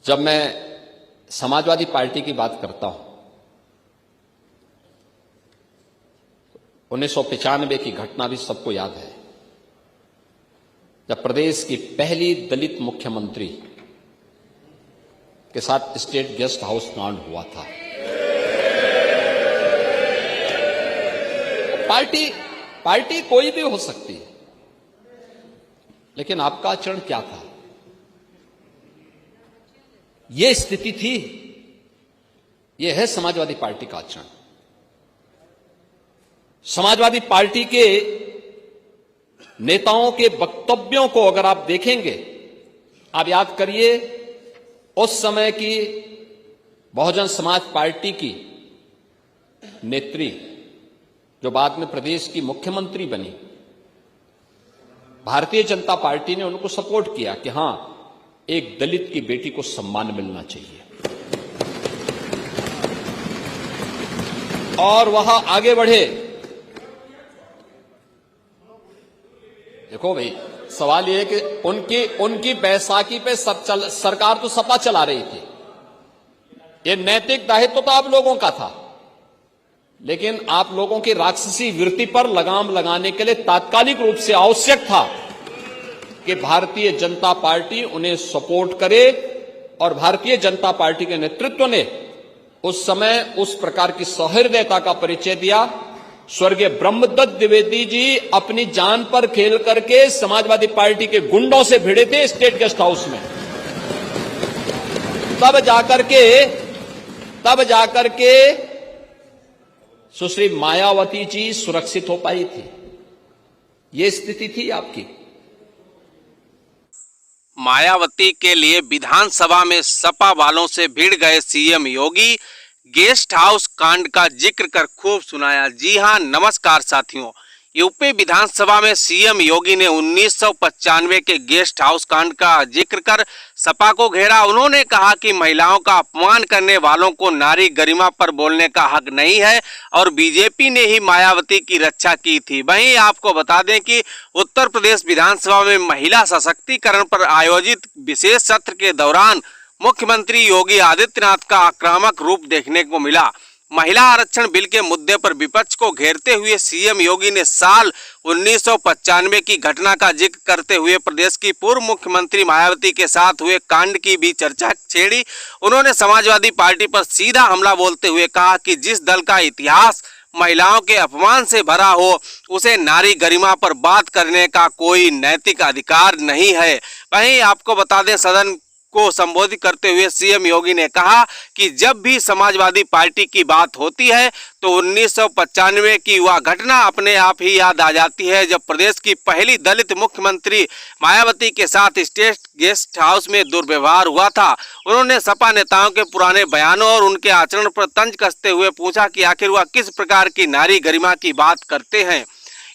जब मैं समाजवादी पार्टी की बात करता हूं, 1995 की घटना भी सबको याद है, जब प्रदेश की पहली दलित मुख्यमंत्री के साथ स्टेट गेस्ट हाउस कांड हुआ था। पार्टी कोई भी हो सकती है, लेकिन आपका आचरण क्या था? यह स्थिति थी। यह है समाजवादी पार्टी का आचरण। समाजवादी पार्टी के नेताओं के वक्तव्यों को अगर आप देखेंगे, आप याद करिए उस समय की बहुजन समाज पार्टी की नेत्री जो बाद में प्रदेश की मुख्यमंत्री बनी, भारतीय जनता पार्टी ने उनको सपोर्ट किया कि हां, एक दलित की बेटी को सम्मान मिलना चाहिए और वह आगे बढ़े। देखो भाई, सवाल यह है कि उनकी बैसाखी पे सरकार तो सपा चला रही थी। यह नैतिक दायित्व तो आप लोगों का था, लेकिन आप लोगों की राक्षसी वृत्ति पर लगाम लगाने के लिए तात्कालिक रूप से आवश्यक था कि भारतीय जनता पार्टी उन्हें सपोर्ट करे, और भारतीय जनता पार्टी के नेतृत्व ने उस समय उस प्रकार की सहृदयता का परिचय दिया। स्वर्गीय ब्रह्मदत्त द्विवेदी जी अपनी जान पर खेल करके समाजवादी पार्टी के गुंडों से भिड़े थे स्टेट गेस्ट हाउस में। तब जाकर के सुश्री मायावती जी सुरक्षित हो पाई थी। यह स्थिति थी आपकी। मायावती के लिए विधानसभा में सपा वालों से भिड़ गए सीएम योगी। गेस्ट हाउस कांड का जिक्र कर खूब सुनाया। जी हां, नमस्कार साथियों। यूपी विधानसभा में सीएम योगी ने 1995 के गेस्ट हाउस कांड का जिक्र कर सपा को घेरा। उन्होंने कहा कि महिलाओं का अपमान करने वालों को नारी गरिमा पर बोलने का हक नहीं है और बीजेपी ने ही मायावती की रक्षा की थी। वहीं आपको बता दें कि उत्तर प्रदेश विधानसभा में महिला सशक्तिकरण पर आयोजित विशेष सत्र के दौरान मुख्यमंत्री योगी आदित्यनाथ का आक्रामक रूप देखने को मिला। महिला आरक्षण बिल के मुद्दे पर विपक्ष को घेरते हुए सीएम योगी ने साल 1995 की घटना का जिक्र करते हुए प्रदेश की पूर्व मुख्यमंत्री मायावती के साथ हुए कांड की भी चर्चा छेड़ी। उन्होंने समाजवादी पार्टी पर सीधा हमला बोलते हुए कहा कि जिस दल का इतिहास महिलाओं के अपमान से भरा हो, उसे नारी गरिमा पर बात करने का कोई नैतिक अधिकार नहीं है। वहीं आपको बता दें, सदन को संबोधित करते हुए सीएम योगी ने कहा कि जब भी समाजवादी पार्टी की बात होती है तो 1995 की वह घटना अपने आप ही याद आ जाती है, जब प्रदेश की पहली दलित मुख्यमंत्री मायावती के साथ स्टेट गेस्ट हाउस में दुर्व्यवहार हुआ था। उन्होंने सपा नेताओं के पुराने बयानों और उनके आचरण पर तंज कसते हुए पूछा कि आखिर वह किस प्रकार की नारी गरिमा की बात करते हैं।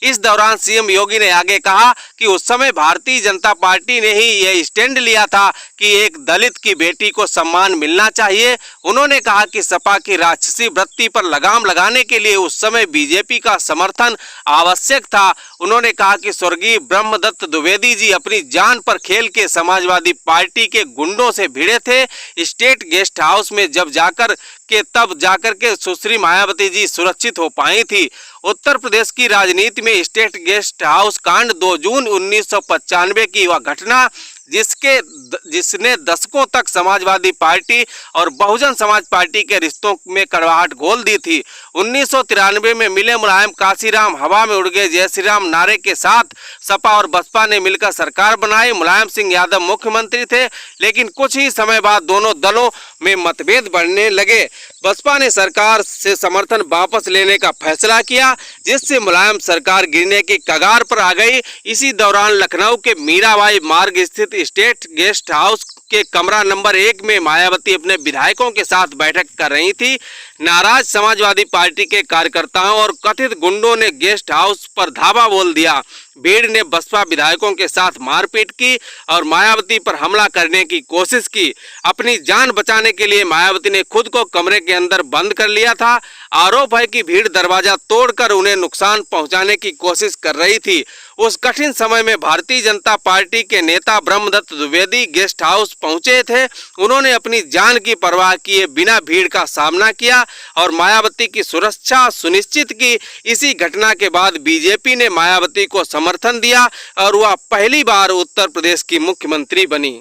इस दौरान सीएम योगी ने आगे कहा कि उस समय भारतीय जनता पार्टी ने ही यह स्टैंड लिया था कि एक दलित की बेटी को सम्मान मिलना चाहिए। उन्होंने कहा कि सपा की राक्षसी वृत्ति पर लगाम लगाने के लिए उस समय बीजेपी का समर्थन आवश्यक था। उन्होंने कहा कि स्वर्गीय ब्रह्मदत्त द्विवेदी जी अपनी जान पर खेल के समाजवादी पार्टी के गुंडों से भिड़े थे स्टेट गेस्ट हाउस में, तब जाकर के सुश्री मायावती जी सुरक्षित हो पाई थी। उत्तर प्रदेश की राजनीति में स्टेट गेस्ट हाउस कांड 2 जून 1995 की वह घटना जिसने दशकों तक समाजवादी पार्टी और बहुजन समाज पार्टी के रिश्तों में कड़वाहट घोल दी थी। 1993 में मिले मुलायम काशीराम, हवा में उड़ गए जय श्री राम नारे के साथ सपा और बसपा ने मिलकर सरकार बनाई। मुलायम सिंह यादव मुख्यमंत्री थे, लेकिन कुछ ही समय बाद दोनों दलों में मतभेद बढ़ने लगे। बसपा ने सरकार से समर्थन वापस लेने का फैसला किया, जिससे मुलायम सरकार गिरने की कगार पर आ गई। इसी दौरान लखनऊ के मीराबाई मार्ग स्थित स्टेट गेस्ट हाउस के कमरा नंबर 1 में मायावती अपने विधायकों के साथ बैठक कर रही थी। नाराज समाजवादी पार्टी के कार्यकर्ताओं और कथित गुंडों ने गेस्ट हाउस पर धावा बोल दिया। भीड़ ने बसपा विधायकों के साथ मारपीट की और मायावती पर हमला करने की कोशिश की। अपनी जान बचाने के लिए मायावती ने खुद को कमरे के अंदर बंद कर लिया था। आरोप है कि भीड़ दरवाजा तोड़कर उन्हें नुकसान पहुंचाने की कोशिश कर रही थी। उस कठिन समय में भारतीय जनता पार्टी के नेता ब्रह्मदत्त द्विवेदी गेस्ट हाउस पहुंचे थे। उन्होंने अपनी जान की परवाह किए बिना भीड़ का सामना किया और मायावती की सुरक्षा सुनिश्चित की। इसी घटना के बाद बीजेपी ने मायावती को समर्थन दिया और वह पहली बार उत्तर प्रदेश की मुख्यमंत्री बनी।